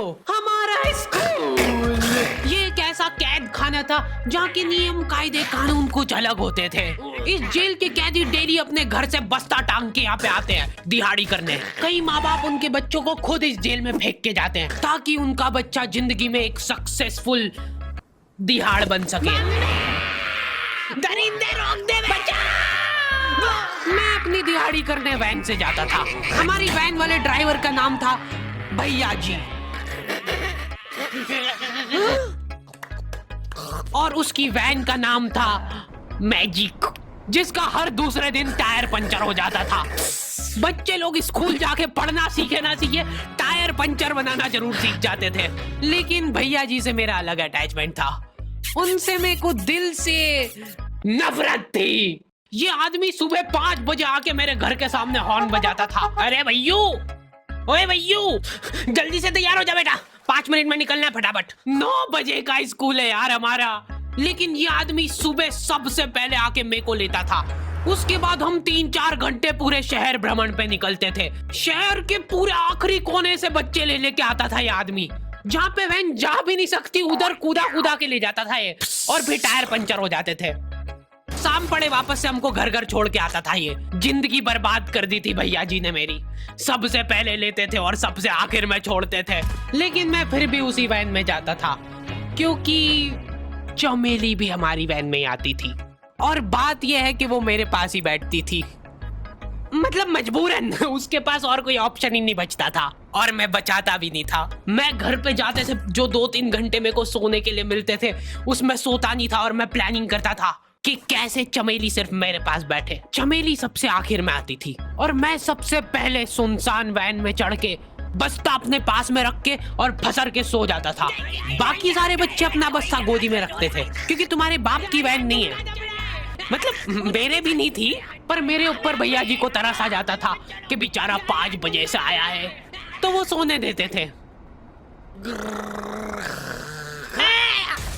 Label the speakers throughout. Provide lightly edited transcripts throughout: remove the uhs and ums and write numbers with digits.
Speaker 1: हमारा स्कूल ये एक ऐसा कैद खाना था जहाँ के नियम कायदे कानून कुछ अलग होते थे। इस जेल के कैदी डेली अपने घर से बस्ता टांग के यहाँ पे आते हैं दिहाड़ी करने। कई माँ बाप उनके बच्चों को खुद इस जेल में फेंक के जाते हैं ताकि उनका बच्चा जिंदगी में एक सक्सेसफुल दिहाड़ बन सके। दरिंदे रोक दे बच्चा। मैं अपनी दिहाड़ी करने वैन से जाता था। हमारी वैन वाले ड्राइवर का नाम था भैया जी और उसकी वैन का नाम था मैजिक, जिसका हर दूसरे दिन टायर पंचर हो जाता था। बच्चे लोग स्कूल जाके पढ़ना सीखे ना सीखे टायर पंचर बनाना जरूर सीख जाते थे। लेकिन भैया जी से मेरा अलग अटैचमेंट था। उनसे मेरे को दिल से नफरत थी। ये आदमी सुबह 5 बजे आके मेरे घर के सामने हॉर्न बजाता था। अरे भैयू, ओए भैयू, जल्दी से तैयार हो जा बेटा, 5 मिनट में निकलना है फटाफट। 9 बजे का स्कूल है यार हमारा। लेकिन ये आदमी सुबह सबसे पहले आके मेरे को लेता था। उसके बाद हम 3-4 घंटे पूरे शहर भ्रमण पे निकलते थे। शहर के पूरे आखिरी कोने से बच्चे ले लेके आता था ये आदमी। जहाँ पे वैन जा भी नहीं सकती उधर कूदा कूदा के ले जाता था ये, और फिर टायर पंचर हो जाते थे। शाम पड़े वापस से हमको घर घर छोड़ के आता था ये। जिंदगी बर्बाद कर दी थी भैया जी ने मेरी। सबसे पहले लेते थे और सबसे आखिर में छोड़ते थे। लेकिन मैं फिर भी उसी वैन में जाता था क्योंकि चमेली भी हमारी वैन में आती थी। और बात यह है कि वो मेरे पास ही बैठती थी, मतलब मजबूरन। उसके पास और कोई ऑप्शन ही नहीं बचता था और मैं बचाता भी नहीं था। मैं घर पे जाते से जो 2-3 घंटे मेरे को सोने के लिए मिलते थे उसमें सोता नहीं था और मैं प्लानिंग करता था कि कैसे चमेली सिर्फ मेरे पास बैठे। चमेली सबसे आखिर में आती थी और मैं सबसे पहले सुनसान वैन में चढ़ के बस्ता अपने पास में रख के और फसर के सो जाता था। बाकी सारे बच्चे अपना बस्ता गोदी में रखते थे क्योंकि तुम्हारे बाप की वैन नहीं है। मतलब मेरे भी नहीं थी, पर मेरे ऊपर भैया जी को तरस आ जाता था कि बेचारा 5 बजे से आया है, तो वो सोने देते थे।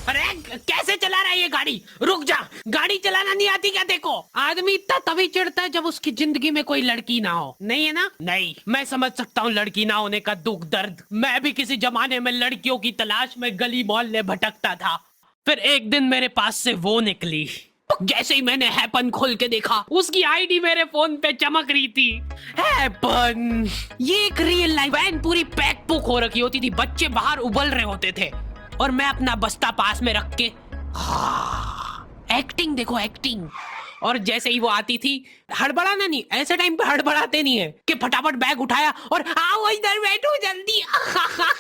Speaker 1: अरे कैसे चला रहा है ये गाड़ी? रुक जा, गाड़ी चलाना नहीं आती क्या? देखो, आदमी इतना तभी चिढ़ता है जब उसकी जिंदगी में कोई लड़की ना हो। नहीं है ना? नहीं, मैं समझ सकता हूँ लड़की ना होने का दुख दर्द। मैं भी किसी जमाने में लड़कियों की तलाश में गली मोहल्ले भटकता था। फिर एक दिन मेरे पास से वो निकली। जैसे ही मैंने हैपन खोल के देखा, उसकी आईडी मेरे फोन पे चमक रही थी। हैपन, ये एक रियल लाइफ वैन पूरी पैक पुक हो रखी होती थी। बच्चे बाहर उबल रहे होते थे और मैं अपना बस्ता पास में रख के एक्टिंग देखो, एक्टिंग। और जैसे ही वो आती थी, हड़बड़ाना नहीं, ऐसे टाइम पे हड़बड़ाते नहीं है कि फटाफट बैग उठाया और आओ इधर बैठो जल्दी।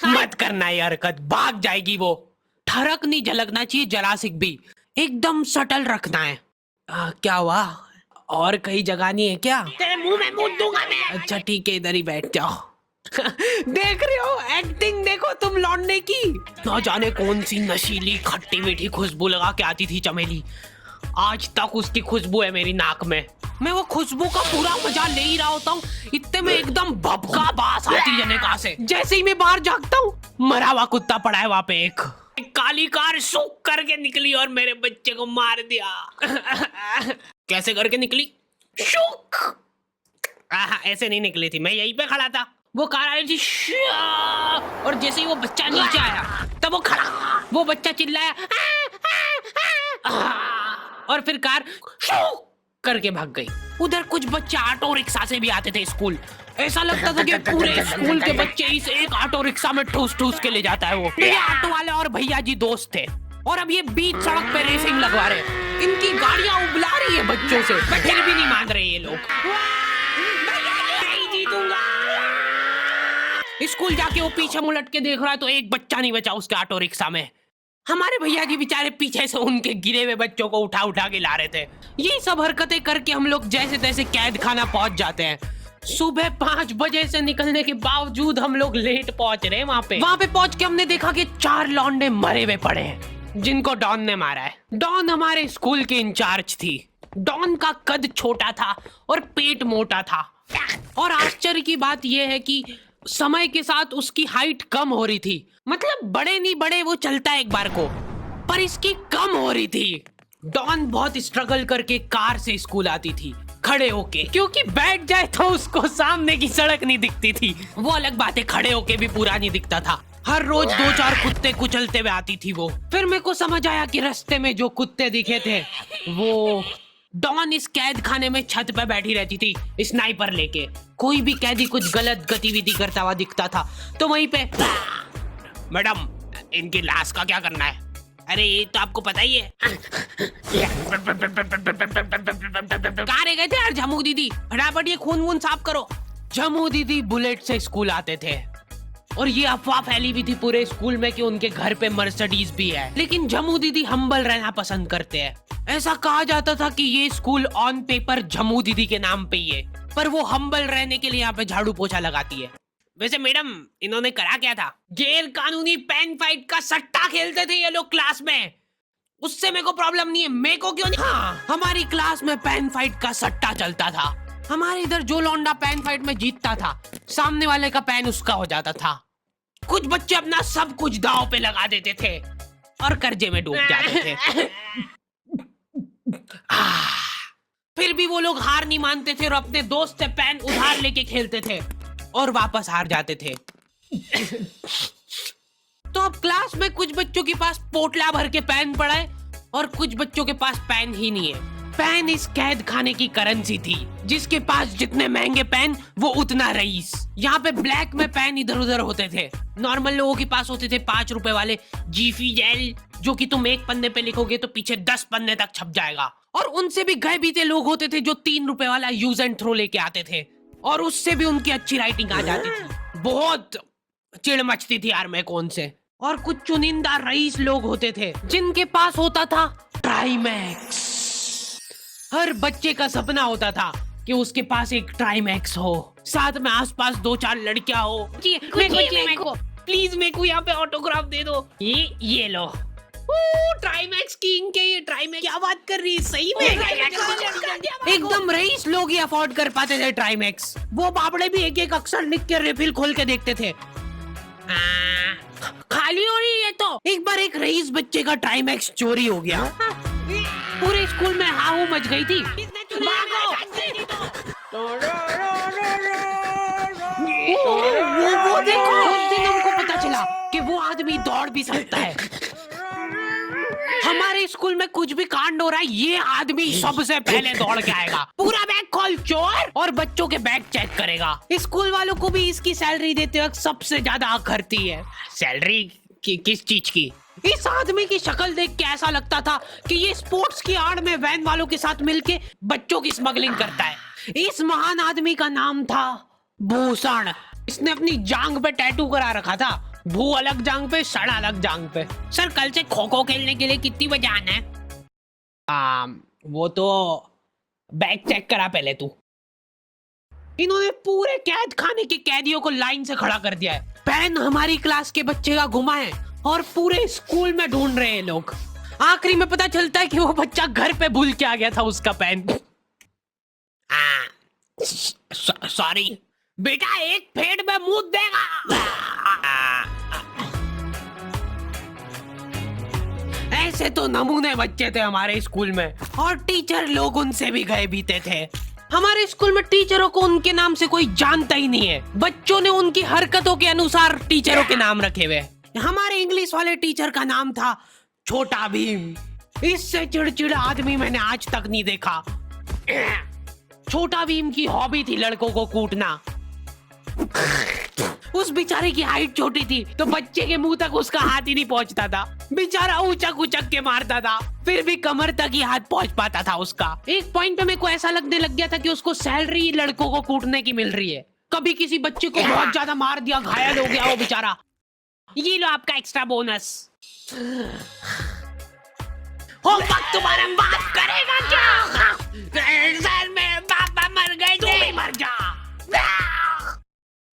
Speaker 1: मत करना ये हरकत, भाग जाएगी वो। ठरक नहीं झलकना चाहिए जरा सी भी, एकदम सटल रखना है। क्या हुआ? और कहीं जगह नहीं है क्या? तेरे मुंह में मूत दूंगा मैं। अच्छा ठीक है, इधर ही बैठ जाओ। देख रहे हो, एक्टिंग देखो तुम लौंडे की। ना जाने कौन सी नशीली खट्टी मीठी खुशबू लगा के आती थी चमेली। आज तक उसकी खुशबू है मेरी नाक में। मैं वो खुशबू का पूरा मजा ले ही रहा होता हूँ, इतने में एकदम भभका बास आती है निगाह से। जैसे ही मैं बाहर झांकता हूँ, मरा हुआ कुत्ता पड़ा है वहाँ पे। एक काली कार सूख करके निकली और मेरे बच्चे को मार दिया। कैसे करके निकली? शूक। ऐसे नहीं निकली थी, मैं यहीं पे खड़ा था, वो कार आई थी और जैसे ही वो बच्चा नीचे आया तब वो खड़ा, वो बच्चा चिल्लाया और फिर कार शूक करके भाग गई। उधर कुछ बच्चे ऑटो रिक्शा से भी आते थे स्कूल। ऐसा लगता था कि पूरे स्कूल के बच्चे इस एक ऑटो रिक्शा में ठूस ठूस के ले जाता है वो। ये ऑटो वाले और भैया जी दोस्त थे और अब ये बीच सड़क पे रेसिंग लगवा रहे हैं। इनकी गाड़ियां उबला रही है बच्चों से, फिर भी नहीं मान रहे ये लोग। नहीं जीतूंगा। स्कूल जाके वो पीछे मुलट के देख रहा है तो एक बच्चा नहीं बचा उसके ऑटो रिक्शा में। हमारे भैया जी बेचारे पीछे से उनके गिरे हुए बच्चों को उठा उठा के ला रहे थे। ये सब हरकतें करके हम लोग जैसे तैसे कैद खाना पहुंच जाते हैं। सुबह 5 बजे से निकलने के बावजूद हम लोग लेट पहुंच रहे हैं वहाँ पे पहुंच के हमने देखा कि 4 लौंडे मरे हुए पड़े हैं जिनको डॉन ने मारा है। डॉन हमारे स्कूल की इंचार्ज थी। डॉन का कद छोटा था और पेट मोटा था और आश्चर्य की बात यह है कि समय के साथ उसकी हाइट कम हो रही थी। मतलब बड़े नहीं बड़े वो चलता है एक बार को, पर इसकी कम हो रही थी। डॉन बहुत स्ट्रगल करके कार से स्कूल आती थी खड़े होके, क्योंकि बैठ जाए तो उसको सामने की सड़क नहीं दिखती थी। वो अलग बात है, खड़े होके भी पूरा नहीं दिखता था। हर रोज 2-4 कुत्ते कुचलते हुए आती थी वो। फिर मेरे को समझ आया कि रास्ते में जो कुत्ते दिखे थे वो डॉन इस कैद खाने में छत पे बैठी रहती थी स्नाइपर लेके। कोई भी कैदी कुछ गलत गतिविधि करता हुआ दिखता था तो वहीं पे, मैडम इनकी लाश का क्या करना है? अरे ये तो आपको पता ही है। कहाँ रह गए थे यार झमू दीदी, फटाफट ये खून वून साफ करो। झमू दीदी बुलेट से स्कूल आते थे और ये अफवाह फैली हुई थी पूरे स्कूल में कि उनके घर पे मर्सिडीज भी है, लेकिन झमू दीदी हम्बल रहना पसंद करते हैं। ऐसा कहा जाता था कि ये स्कूल ऑन पेपर झमू दीदी के नाम पे ही है, पर वो हम्बल रहने के लिए यहाँ पे झाड़ू पोछा लगाती है। वैसे मैडम इन्होंने करा क्या था? गैर कानूनी पेन फाइट का सट्टा खेलते थे ये लोग क्लास में। उससे मेरे को प्रॉब्लम नहीं है, मेरे को क्यों नहीं? हाँ, हमारी क्लास में पेन फाइट का सट्टा चलता था। हमारे इधर जो लौंडा पेन फाइट में जीतता था सामने वाले का पेन उसका हो जाता था। कुछ बच्चे अपना सब कुछ दांव पे लगा देते थे और कर्जे में डूब जाते थे। फिर भी वो लोग हार नहीं मानते थे और अपने दोस्त से पेन उधार लेके खेलते थे और वापस हार जाते थे। तो अब क्लास में कुछ बच्चों के पास पोटला भर के पेन पड़ा है और कुछ बच्चों के पास पेन ही नहीं है। पेन इस कैद खाने की करेंसी थी, जिसके पास जितने महंगे पेन वो उतना रईस। यहाँ पे ब्लैक में पेन इधर उधर होते थे। नॉर्मल लोगों के पास होते थे 5 रुपए वाले जीफी जेल, जो कि तुम एक पन्ने पे लिखोगे तो पीछे 10 पन्ने तक छप जाएगा। और उनसे भी गए बीते लोग होते थे जो 3 रुपए वाला यूज एंड थ्रो लेके आते थे और उससे भी उनकी अच्छी राइटिंग आ जाती थी। बहुत चिढ़ मचती थी यार मेरे को उनसे। और कुछ चुनिंदा रईस लोग होते थे जिनके पास होता था ट्राईमैक्स। हर बच्चे का सपना होता था कि उसके पास एक ट्राईमैक्स हो, साथ में आसपास 2-4 लड़कियां हो। मेरे को प्लीज मेरे को यहाँ पे ऑटोग्राफ दे दो। ये लो ट्राईमैक्स किंग के, ये ट्राईमैक्स क्या बात कर रही है? सही में एकदम रईस लोग ही अफोर्ड कर पाते थे ट्राईमैक्स। वो बाबड़े भी एक एक अक्षर लिख के रिफिल खोल के देखते थे। खाली हो रही है तो एक बार एक रईस बच्चे का ट्राईमैक्स चोरी हो गया। पूरे स्कूल में हाहू मच गई थी। वो देखो, उस दिन हमको पता चला कि वो आदमी दौड़ भी सकता है। हमारे स्कूल में कुछ भी कांड हो रहा है, ये आदमी सबसे पहले दौड़ के आएगा, पूरा बैग खोल चोर, और बच्चों के बैग चेक करेगा। स्कूल वालों को भी इसकी सैलरी देते वक्त सबसे ज्यादा आग खरती है। सैलरी किस चीज की? इस आदमी की शक्ल देख के ऐसा लगता था कि ये स्पोर्ट्स की आड़ में वैन वालों के साथ मिलके बच्चों की स्मगलिंग करता है। इस महान आदमी का नाम था भूषण। इसने अपनी जांग पे टैटू करा रखा था, भू अलग जांग पे, सड़ अलग जांग पे। सर कल से खो खो खेलने के लिए कितनी बजे आना है? वो तो बैग चेक करा पहले तू। इन्होंने पूरे कैद खाने के कैदियों को लाइन से खड़ा कर दिया है। पेन हमारी क्लास के बच्चे का गुमा है और पूरे स्कूल में ढूंढ रहे हैं लोग। आखिरी में पता चलता है कि वो बच्चा घर पे भूल के आ गया था उसका पेन। सॉरी बेटा, एक फेट में मुंह देगा। ऐसे तो नमूने बच्चे थे हमारे स्कूल में और टीचर लोग उनसे भी गए बीते थे। हमारे स्कूल में टीचरों को उनके नाम से कोई जानता ही नहीं है। बच्चों ने उनकी हरकतों के अनुसार टीचरों के नाम रखे हुए। हमारे इंग्लिश वाले टीचर का नाम था छोटा भीम। इससे चिड़चिड़ा आदमी मैंने आज तक नहीं देखा। छोटा भीम की हॉबी थी लड़कों को कूटना। उस बेचारे की हाइट छोटी थी तो बच्चे के मुंह तक उसका हाथ ही नहीं पहुंचता था। बेचारा उचक उचक के मारता था, फिर भी कमर तक ही हाथ पहुंच पाता था उसका। एक पॉइंट पे मेरे को ऐसा लगने लग गया था कि उसको सैलरी लड़कों को कूटने की मिल रही है। कभी किसी बच्चे को बहुत ज्यादा मार दिया, घायल हो गया वो बेचारा, ये लो आपका एक्स्ट्रा बोनस। होमवर्क तुम्हारा बाप करेगा क्या? सर मेरे पापा मर गए थे। मर जा।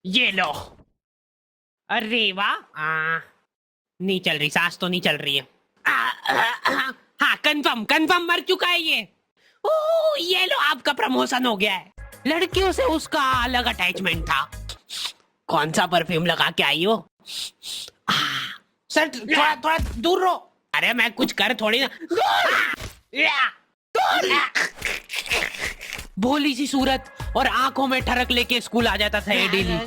Speaker 1: ये लो। अरे वाह, नहीं चल रही, सांस तो नहीं चल रही है। हाँ कंफर्म मर चुका है ये। ओह ये लो, आपका प्रमोशन हो गया है। लड़कियों से उसका अलग अटैचमेंट था। कौन सा परफ्यूम लगा के आई हो? सर थोड़ा दूर रहो। अरे मैं कुछ कर थोड़ी ना। भोली सी सूरत और आंखों में ठरक लेके स्कूल आ जाता था ये daily.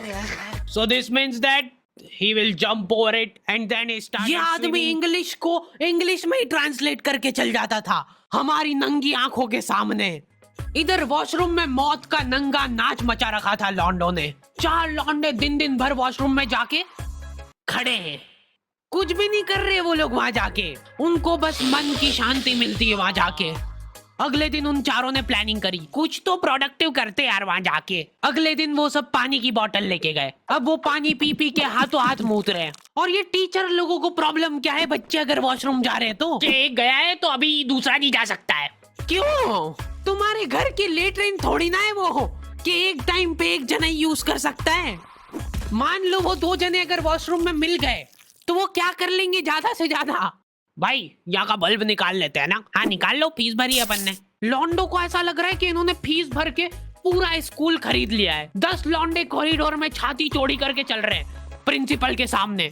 Speaker 1: So this means that he will jump over it and then he started. ये आदमी इंग्लिश को इंग्लिश में ही ट्रांसलेट करके चल जाता था हमारी नंगी आंखों के सामने। इधर वॉशरूम में मौत का नंगा नाच मचा रखा था लॉन्डो ने। 4 लॉन्डे दिन दिन भर वॉशरूम में जाके खड़े हैं, कुछ भी नहीं कर रहे वो लोग वहां जाके, उनको बस मन की शांति मिलती है वहां जाके। अगले दिन उन चारों ने प्लानिंग करी कुछ तो प्रोडक्टिव करते यार वहां जाके। अगले दिन वो सब पानी की बोतल लेके गए। अब वो पानी पी पी के हाथों हाथ मूत रहे हैं। और ये टीचर लोगों को प्रॉब्लम क्या है, बच्चे अगर वॉशरूम जा रहे हैं तो एक गया है तो अभी दूसरा नहीं जा सकता है। क्यों? तुम्हारे घर की लेटरिन थोड़ी ना है वो कि एक टाइम पे एक जना यूज कर सकता है। मान लो वो 2 जने अगर वॉशरूम में मिल गए तो वो क्या कर लेंगे ज्यादा से ज्यादा? भाई यहाँ का बल्ब निकाल लेते हैं ना। हाँ निकाल लो, फीस भरी है अपन ने। लॉन्डो को ऐसा लग रहा है कि इन्होंने फीस भर के पूरा स्कूल खरीद लिया है। 10 लॉन्डे कॉरिडोर में छाती चौड़ी करके चल रहे हैं प्रिंसिपल के सामने।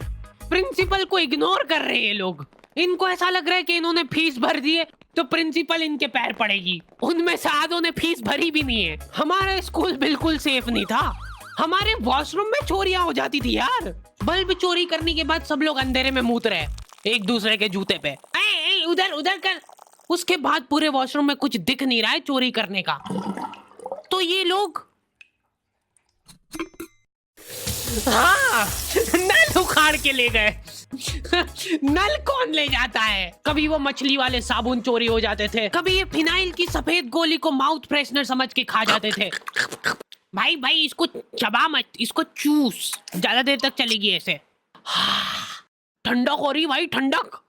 Speaker 1: प्रिंसिपल को इग्नोर कर रहे हैं ये लोग। इनको ऐसा लग रहा है कि इन्होंने फीस भर दी है तो प्रिंसिपल इनके पैर पड़ेगी। उनमें से आधों ने फीस भरी भी नहीं है। हमारा स्कूल बिल्कुल सेफ नहीं था। हमारे वॉशरूम में चोरियां हो जाती थी यार। बल्ब चोरी करने के बाद सब लोग अंधेरे में मूत रहे एक दूसरे के जूते पे। उधर उधर कर। उसके बाद पूरे वॉशरूम में कुछ दिख नहीं रहा है चोरी करने का। तो ये लोग हाँ नल उखाड़ के ले गए। नल कौन ले जाता है? कभी वो मछली वाले साबुन चोरी हो जाते थे, कभी ये फिनाइल की सफेद गोली को माउथ फ्रेशनर समझ के खा जाते थे। भाई भाई इसको चबा मत, इसको चूस, ज्यादा देर तक चलेगी ऐसे। ठंडक हो रही भाई, ठंडक।